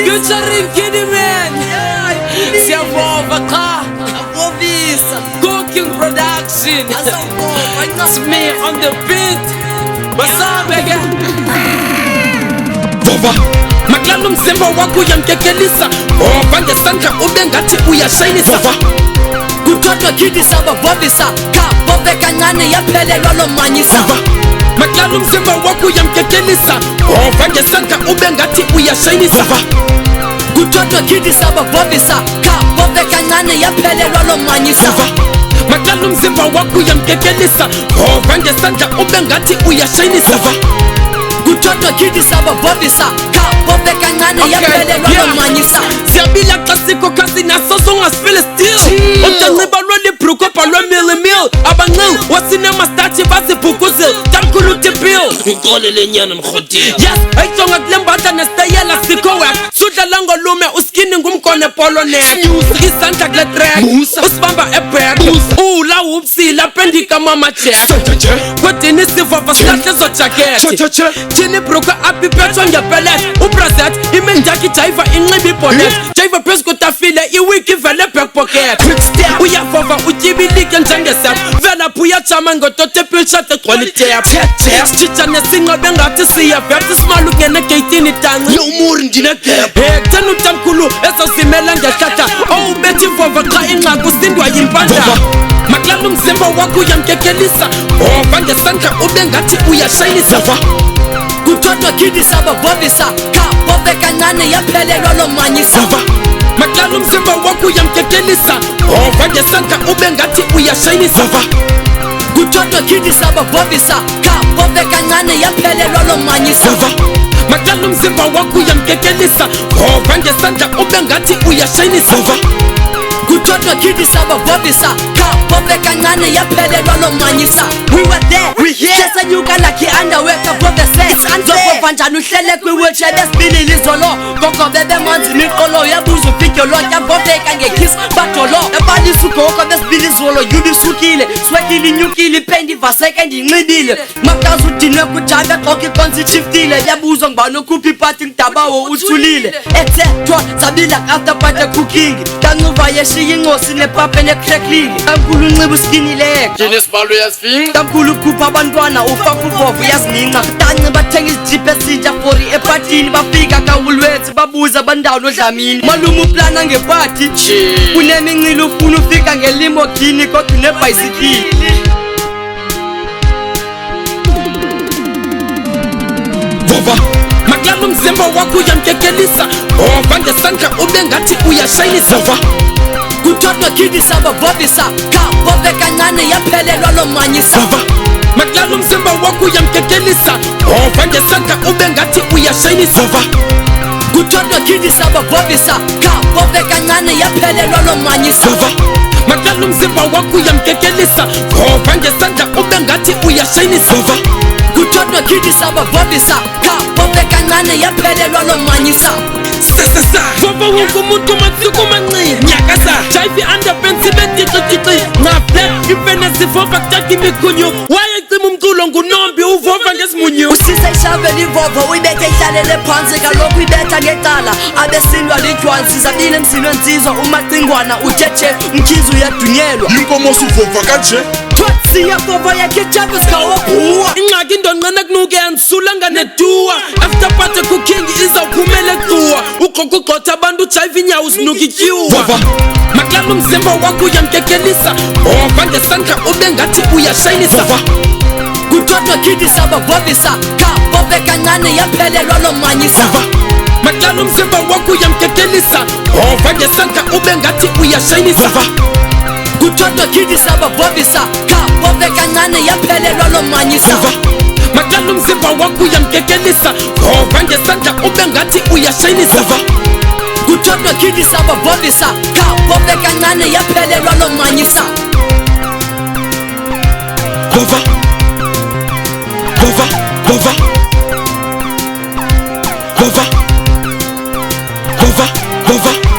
featuring Kiddy Man. Siyabonga cha Cooking Production. It's me on the beat. What's up again? Vova Maklalo mzimba wako yamkekelisa Ova ngesandla ube ngathi uyashayinisa Vova Kuthothwa Kiddy sabavovisa Ka bove kancane yaphelelwa lo manyisa Vova Maklalo mzimba wako yamkekelisa Ova ngesandla ube ngathi uyashayinisa Vova Kuthothwa Kiddy sabavovisa Ka bove kancane yaphelelwa lo manyisa Vova Maklalo mzimba wako yamkekelisa Ova ngesandla ube ngathi uyashayinisa Vova Kuthothwa Kiddy sabavovisa Ka bove kancane yaphelelwa lo manyisa Siyabila xa sikho kasi naso songasifile still Umtanciba lwalibhruko bhalwe milimil Abancil wasinemastathi bazibhukuzil Tamkhulu tipill Ngixole le nyana mkhotile Yes, ayitsonga kule mbadla nesitayela sikho wak Sudlala ngolume uskini ngumgone polo neck Isandla kule track Usibamba eback Ula upsila pendika mama jack Kodini sivova silahle zo jacket Jini bruko apipetho ngepelet Ubrazet imenjaki jaiva inqibi bonnet Jaiva phezu kotafile iwiki vele back pocket Uyavova utyibilike njengesep Vela phuya jama ngotote pilshate gcwele tap Sitshitsha nesinqobe ngathi siyavepha Ismali ungene geyitini tanci Nomuri ndinegap Kuthena utamkhulu ezozimela ngehlahla Owubethi vova xa inqaku usindwa yimpandla Maklalo mzimba wakho uyamkekelisa Ova ngesandla ube ngathi uyashayinisa Kuthothwa Kiddy sabavovisa Ka bove kancane yaphelelwa lo manyisa Vova Maklalo mzimba wakho uyamkekelisa Ova ngesandla ube ngathi uyashayinisa Vova Kuthothwa Kiddy sabavovisa Ka bove kancane yaphelelwa lo manyisa Vova Maklalo mzimba wakho uyamkekelisa Ova ngesandla ube ngathi uyashayinisa Vova Kuthothwa Kiddy sabavovisa Ka bove kancane yaphelelwa lo manyisa We were there, We here. Sesenyuka like i-underwear kabove sex Zobova njani uhlele kwi-wheelchair besibili lizolo Gogo bebemanzi miqolo yabuza ufike lo Yaboveka ngekiss badolo Yabalisa ugogo besibili zolo Yubi sukile, swekile inyukile Ipendi vaseke ndinxibile Makazi udinwe kujave xoke ikonsi shiftile Yabuza ngibani okhupha ipati ngidabawo uthulile Ethethwa zabila after party cooking Kancuva yeshiya ingosi nepape necrackling Tamkhulu unxiba uskini leg Jini sibalo yasifika Tamkhulu ukhupha abantwana ufaka uvovo yazininca Tanci bathenga izijipe ezintsha fori epatini Bafika kaWoolworths babuza bandawo noDlamini Malume uplana ngepati Kunemincili ufuna ufika ngelimogini kodwa unebhayisikili Vova Maklalo mzimba wakho uyamkekelisa Ova ngesandla ube ngathi uyashayinisa Vova Kuthothwa Kiddy sabavovisa Ka bove kancane yaphelelwa lo manyisa Vova Maklalo mzimba wakho uyamkekelisa Ova ngesandla ube ngathi uyashayinisa Vova Kuthothwa Kiddy sabavovisa Ka bove kancane yaphelelwa lo manyisa Vova Maklalo mzimba wakho uyamkekelisa Ova ngesandla ube ngathi uyashayinisa Vova Kuthothwa Kiddy sabavovisa Ka bove kancane yaphelelwa lo manyisa Vova wonke umuntu matsiko mancane Nyakasa Jive underpants ibetixi Ngaple ifene sivova kutaka imikhunyu Wayecima umculo ngunombi uvova ngesimunyu Usisa ishavela ivovo uyibethe ihlalele phansi Kalokhu ibetha ngecala abesilwa lidwansi Zabile emsilwe nsizwa umacingwana ujeje Mkhizi uyadunyelwa Inkomo suvova kanje Siyavova yakhe ejave sikawabhuwa Ingxaki indonqena kunuke yandisulanga neduwa After party cooking izawuphumela ecuwa Ugoqugqotha abantu ujive inyawo zinuka ityuwa Vova Maklalo mzimba wakho uyamkekelisa Ova ngesandla ube ngathi uyashayinisa Vova Kuthothwa Kiddy sabavovisa Ka bove kancane yaphelelwa lo manyisa Vova Maklalo mzimba wakho uyamkekelisa Ova ngesandla ube ngathi uyashayinisa Vova Kuthothwa Kiddy sabavovisa Ka bove kancane yaphelelwa lo manyisa Vova Maklalo mzimba wakho uyamkekelisa Ova ngesandla ube ngathi uyashayinisa Vova Kuthothwa Kiddy sabavovisa Ka bove kancane yaphelelwa lo manyisa Vova Vova Vova Vova Vova Vova